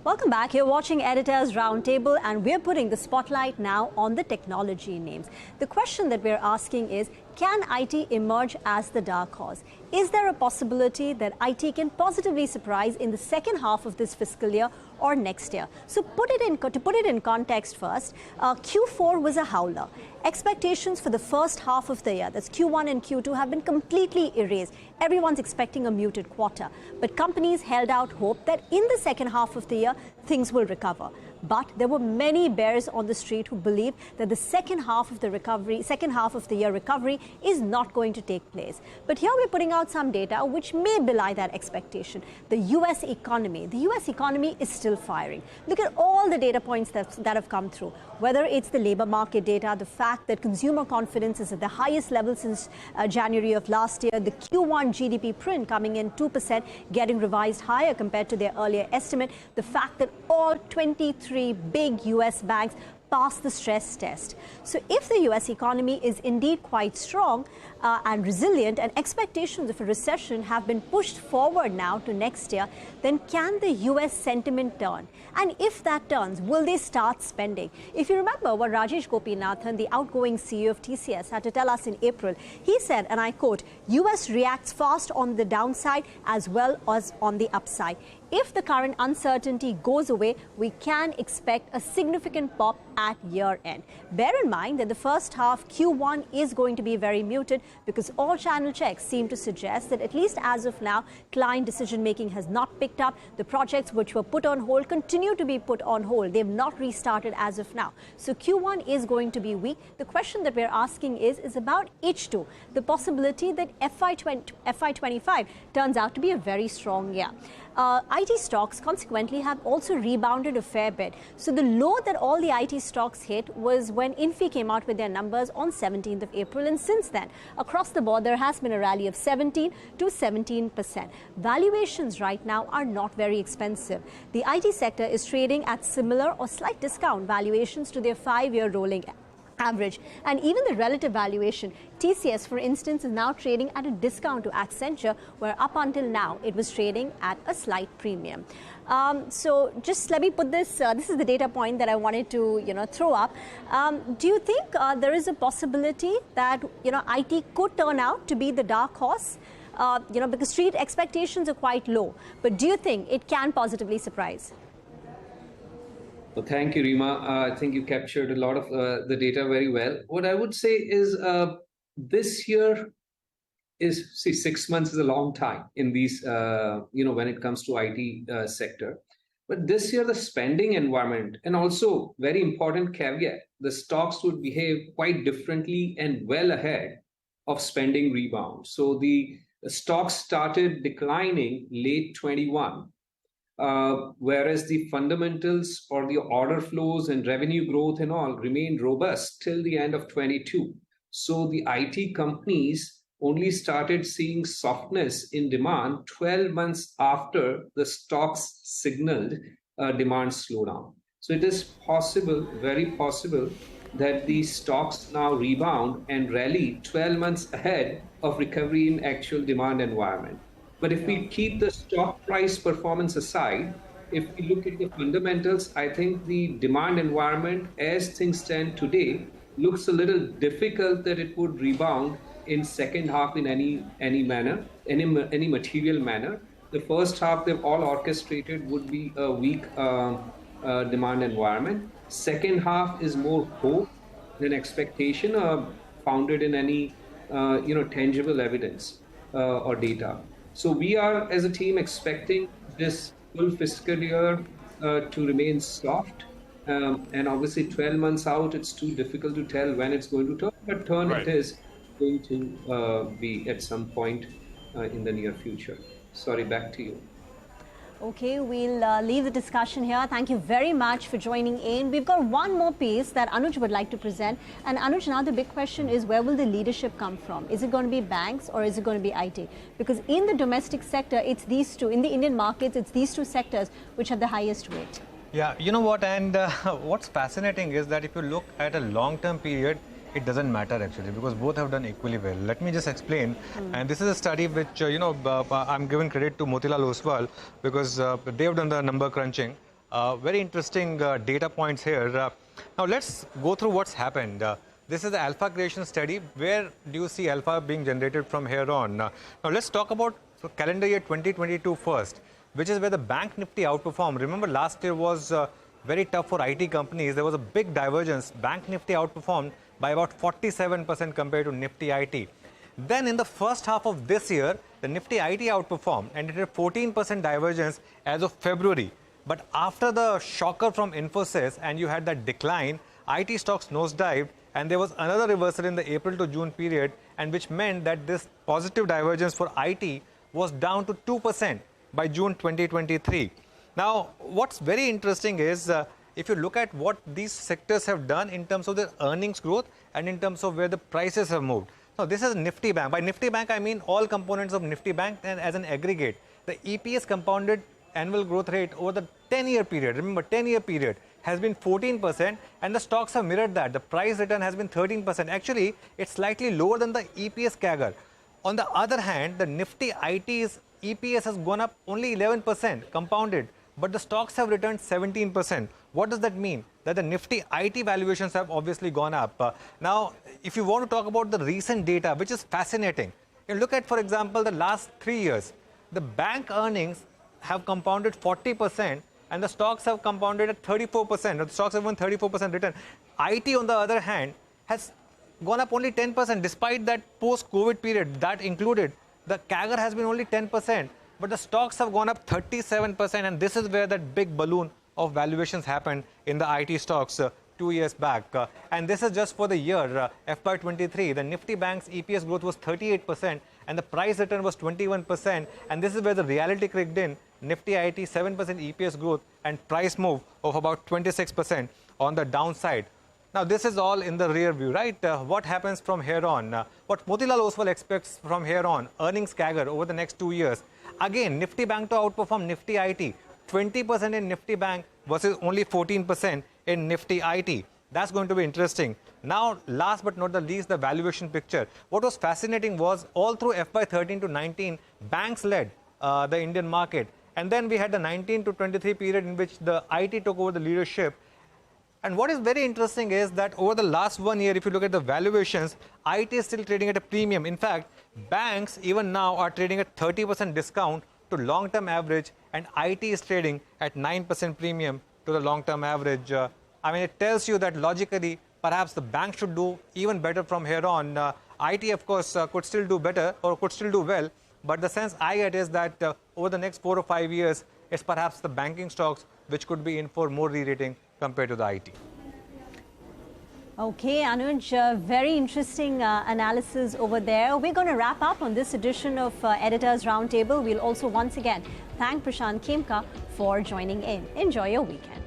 Welcome back. You're watching Editors Roundtable, and we're putting the spotlight now on the technology names. The question that we're asking is, can IT emerge as the dark horse? Is there a possibility that IT can positively surprise in the second half of this fiscal year or next year? So to put it in context first, Q4 was a howler. Expectations for the first half of the year, that's Q1 and Q2, have been completely erased. Everyone's expecting a muted quarter. But companies held out hope that in the second half of the year, things will recover. But there were many bears on the street who believed that the second half of the year recovery is not going to take place. But here we're putting out some data which may belie that expectation. The US economy is still firing. Look at all the data points that have come through, whether it's the labor market data, the fact that consumer confidence is at the highest level since January of last year, the Q1 GDP print coming in 2%, getting revised higher compared to their earlier estimate, the fact that all 23 big US banks passed the stress test. So if the US economy is indeed quite strong and resilient, and expectations of a recession have been pushed forward now to next year, then can the US sentiment turn? And if that turns, will they start spending? If you remember what Rajesh Gopinathan, the outgoing CEO of TCS, had to tell us in April, he said, and I quote, US reacts fast on the downside as well as on the upside. If the current uncertainty goes away, we can expect a significant pop at year end. Bear in mind that the first half, Q1, is going to be very muted because all channel checks seem to suggest that, at least as of now, client decision making has not picked up. The projects which were put on hold continue to be put on hold. They've not restarted as of now. So Q1 is going to be weak. The question that we're asking is about H2, the possibility that FY25 turns out to be a very strong year. IT stocks consequently have also rebounded a fair bit. So the low that all the IT stocks hit was when Infy came out with their numbers on 17th of April. And since then, across the board, there has been a rally of 17 to 17%. Valuations right now are not very expensive. The IT sector is trading at similar or slight discount valuations to their 5-year rolling average. And even the relative valuation, TCS, for instance, is now trading at a discount to Accenture, where up until now it was trading at a slight premium. So just let me put this, this is the data point that I wanted to throw up. Do you think there is a possibility that IT could turn out to be the dark horse? Because street expectations are quite low. But do you think it can positively surprise? Well, thank you, Reema. I think you captured a lot of the data very well. What I would say is this year is, 6 months is a long time in these, when it comes to IT sector. But this year, the spending environment, and also very important caveat, the stocks would behave quite differently and well ahead of spending rebound. So the stocks started declining late 21. Whereas the fundamentals or the order flows and revenue growth and all remained robust till the end of 22. So the IT companies only started seeing softness in demand 12 months after the stocks signaled demand slowdown. So it is possible, very possible, that the stocks now rebound and rally 12 months ahead of recovery in actual demand environment. But if we keep the stock price performance aside, if we look at the fundamentals, I think the demand environment as things stand today looks a little difficult that it would rebound in second half in any manner, any material manner. The first half they've all orchestrated would be a weak demand environment. Second half is more hope than expectation, founded in any tangible evidence or data. So we are, as a team, expecting this full fiscal year to remain soft. And obviously 12 months out, it's too difficult to tell when it's going to turn. But turn It is going to be at some point in the near future. Sorry, back to you. Okay, we'll leave the discussion here. Thank you very much for joining in. We've got one more piece that Anuj would like to present. And Anuj, now the big question is, where will the leadership come from? Is it going to be banks or is it going to be IT? Because in the domestic sector, it's these two. In the Indian markets, it's these two sectors which have the highest weight. Yeah, you know what? And what's fascinating is that if you look at a long-term period, it doesn't matter actually, because both have done equally well. Let me just explain. And this is a study which, I'm giving credit to Motilal Oswal because they've done the number crunching. Very interesting data points here. Now let's go through what's happened. This is the alpha creation study. Where do you see alpha being generated from here on? Now let's talk about calendar year 2022 first, which is where the bank Nifty outperformed. Remember, last year was very tough for IT companies. There was a big divergence. Bank Nifty outperformed by about 47% compared to Nifty IT. Then in the first half of this year, the Nifty IT outperformed and it had 14% divergence as of February. But after the shocker from Infosys and you had that decline, IT stocks nosedived and there was another reversal in the April to June period, and which meant that this positive divergence for IT was down to 2% by June 2023. Now, what's very interesting is if you look at what these sectors have done in terms of their earnings growth and in terms of where the prices have moved. Now, this is Nifty Bank. By Nifty Bank, I mean all components of Nifty Bank and as an aggregate. The EPS compounded annual growth rate over the 10-year period, remember 10-year period, has been 14% and the stocks have mirrored that. The price return has been 13%. Actually, it's slightly lower than the EPS CAGR. On the other hand, the Nifty IT's EPS has gone up only 11% compounded, but the stocks have returned 17%. What does that mean? That the Nifty IT valuations have obviously gone up. Now, if you want to talk about the recent data, which is fascinating, you look at, for example, the last 3 years, the bank earnings have compounded 40% and the stocks have compounded at 34%. The stocks have won 34% return. IT, on the other hand, has gone up only 10% despite that post-COVID period. That included, the CAGR has been only 10%, but the stocks have gone up 37%, and this is where that big balloon of valuations happened in the IT stocks 2 years back. And this is just for the year FY23. The Nifty Bank's EPS growth was 38% and the price return was 21%, and this is where the reality kicked in. Nifty IT 7% EPS growth and price move of about 26% on the downside. Now, this is all in the rear view, right? What happens from here on? What Motilal Oswal expects from here on, earnings CAGR over the next 2 years. Again, Nifty Bank to outperform Nifty IT. 20% in Nifty Bank versus only 14% in Nifty IT. That's going to be interesting. Now, last but not the least, the valuation picture. What was fascinating was all through FY13 to 19, banks led the Indian market. And then we had the 19 to 23 period in which the IT took over the leadership. And what is very interesting is that over the last 1 year, if you look at the valuations, IT is still trading at a premium. In fact, banks even now are trading at 30% discount to long-term average, and IT is trading at 9% premium to the long-term average. I mean, it tells you that logically, perhaps the bank should do even better from here on. IT, of course, could still do better or could still do well. But the sense I get is that over the next 4 or 5 years, it's perhaps the banking stocks which could be in for more re-rating compared to the IT. Okay, Anuj, very interesting analysis over there. We're going to wrap up on this edition of Editors Roundtable. We'll also once again thank Prashant Khemka for joining in. Enjoy your weekend.